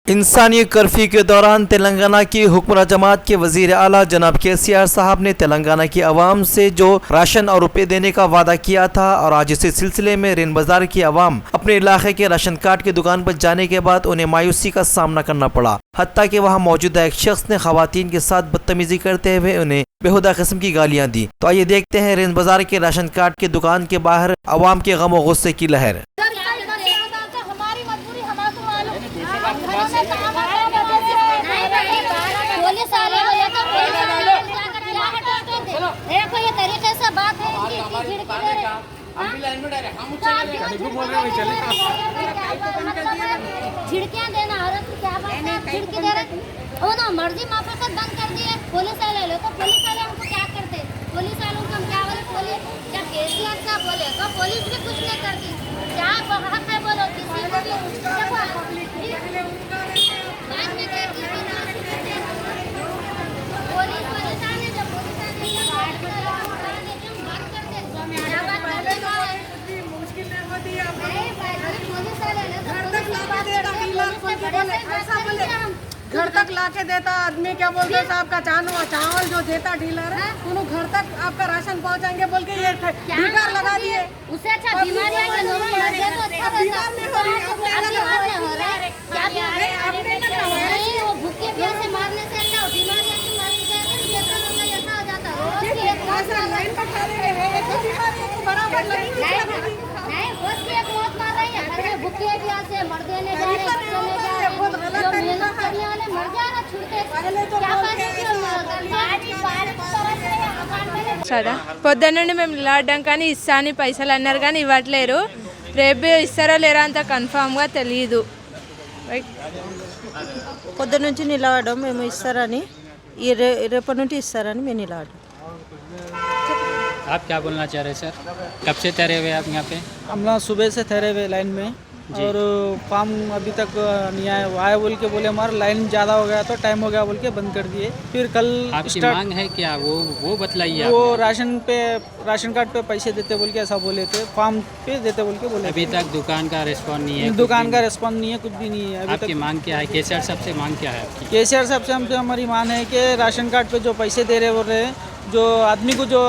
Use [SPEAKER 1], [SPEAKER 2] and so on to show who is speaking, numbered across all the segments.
[SPEAKER 1] इंसानी कर्फ्यू के दौरान तेलंगाना की हुक्मरान जमात के वजीर आला जनाब KCR साहब ने तेलंगाना की आवाम से जो राशन और रुपये देने का वादा किया था और आज इसी सिलसिले में रेन बाजार की आवाम अपने इलाके के राशन कार्ड की दुकान पर जाने के बाद उन्हें मायूसी का सामना करना पड़ा। हत्ता कि वहां मौजूदा एक शख्स ने खवातीन के साथ बदतमीजी करते हुए उन्हें बेहुदा किस्म की गालियां दी। तो आइए देखते हैं रेन बाजार के राशन कार्ड की दुकान के बाहर आवाम के गम और गुस्से की लहर।
[SPEAKER 2] देखो ये तरीके से बात है झिड़कियाँ देना औरत की क्या बात है, झिड़की दे रहे वो ना मर्जी माफाकत बंद कर दिए। पुलिस वाले लो तो पुलिस वाले हमको क्या करते, पुलिस वालों को हम क्या बोले, पुलिस जब KCR साहब बोले तो पुलिस भी कुछ नहीं करती। क्या हक है बोलो किसी को भी
[SPEAKER 3] घर तक लाके देता आदमी, क्या बोलते साहब का चावल जो देता डीलर है उन्होंने घर तक आपका राशन पहुंचाएंगे बोल के ये ढीकार लगा दिए।
[SPEAKER 2] उससे अच्छा बीमारी है कि लोगों को लग जाए तो अच्छा नहीं, वो भूखे प्यासे मारने से अच्छा बीमारी ऐसी मारनी चाहिए ऐसा हो जाता है।
[SPEAKER 3] लाइन पर खड़े हैं बराबर
[SPEAKER 2] नहीं बहुत की एक मौत मार रही है, अरे भूखे प्यासे मर देने जा रहे हैं, जो मेहनत करने वाले मर जाए ना छूटे क्या
[SPEAKER 4] సరే పొద్దున్న నుండి మేము నిలబడ్డాం కానీ ఇస్తా అని పైసలు అన్నారు కానీ ఇవ్వట్లేరు. రేపు ఇస్తారో లేరా అంత కన్ఫామ్గా తెలియదు.
[SPEAKER 5] పొద్దు నుంచి నిలబడ్డాం మేము ఇస్తారని, రేపటి నుండి ఇస్తారని మేము निलबड्डाం।
[SPEAKER 6] आप क्या बोलना चाह रहे हैं सर? कब से ठहरे हुए आप यहाँ पे?
[SPEAKER 7] हम लोग सुबह से ठहरे हुए लाइन में और फॉर्म अभी तक नहीं आया बोल के बोले हमारा लाइन ज़्यादा हो गया तो टाइम हो गया बोल के बंद कर दिए। फिर कल
[SPEAKER 6] आपकी मांग है क्या, वो बताइए।
[SPEAKER 7] वो राशन कार्ड पे पैसे देते बोल के ऐसा बोले थे, फॉर्म पे देते बोल के बोले।
[SPEAKER 6] अभी तक दुकान का रिस्पॉन्स नहीं है?
[SPEAKER 7] दुकान का रिस्पॉन्स नहीं है, कुछ भी नहीं है।
[SPEAKER 6] आपकी मांग क्या है? KCR साहब से मांग क्या है आपकी?
[SPEAKER 7] KCR साहब से हमसे हमारी मांग है कि राशन कार्ड पे जो पैसे दे रहे बोल रहे हैं, जो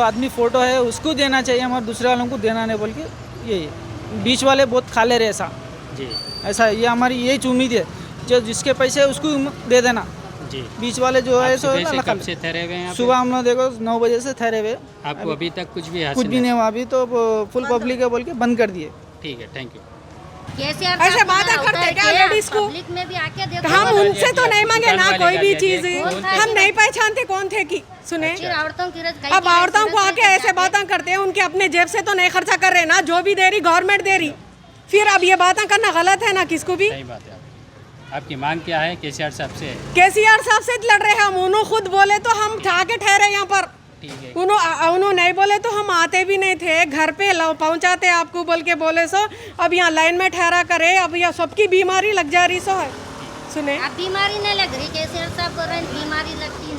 [SPEAKER 7] आदमी फ़ोटो है उसको देना चाहिए, हमारे दूसरे वालों को देना नहीं बोल के। ये बीच वाले बहुत खा ले रहे
[SPEAKER 6] जी
[SPEAKER 7] ऐसा ये हमारी यही उम्मीद है, जो जिसके पैसे है उसको दे देना
[SPEAKER 6] जी।
[SPEAKER 7] बीच वाले जो है सो
[SPEAKER 6] कब से ठहरे हुए हैं?
[SPEAKER 7] सुबह हम लोग देखो 9 बजे से ठहरे हुए।
[SPEAKER 6] आपको अभी तक कुछ भी
[SPEAKER 7] नहीं हुआ, अभी तो फुल पब्लिक है बोल के बंद कर दिए।
[SPEAKER 6] ठीक है, थैंक यू।
[SPEAKER 3] ऐसे बात करते क्या लेडीज को?
[SPEAKER 2] पब्लिक में भी आके देखो,
[SPEAKER 3] हम उनसे तो नहीं मांगे ना कोई भी चीज, हम नहीं पहचानते कौन थे कि सुने।
[SPEAKER 2] औरतों की
[SPEAKER 3] अब औरतों को आके ऐसे बातें करते हैं, उनके अपने जेब से तो नहीं खर्चा कर रहे ना, जो भी दे रही गवर्नमेंट दे रही। फिर अब ये बातें करना गलत है ना किसको भी।
[SPEAKER 6] सही बात है। आपकी मांग क्या है? KCR साहब से?
[SPEAKER 3] KCR साहब से लड़ रहे हैं हम, उन्होंने खुद बोले तो हम ठाके ठहरे यहाँ पर।
[SPEAKER 6] ठीक है,
[SPEAKER 3] उन्होंने नहीं बोले तो हम आते भी नहीं थे, घर पे पहुँचाते आपको बोल के बोले सो। अब यहाँ लाइन में ठहरा करे, अब यहाँ सबकी बीमारी लग जा रही सो है सुने।
[SPEAKER 2] अब बीमारी नहीं लग रही, KCR साहब को बीमारी लगती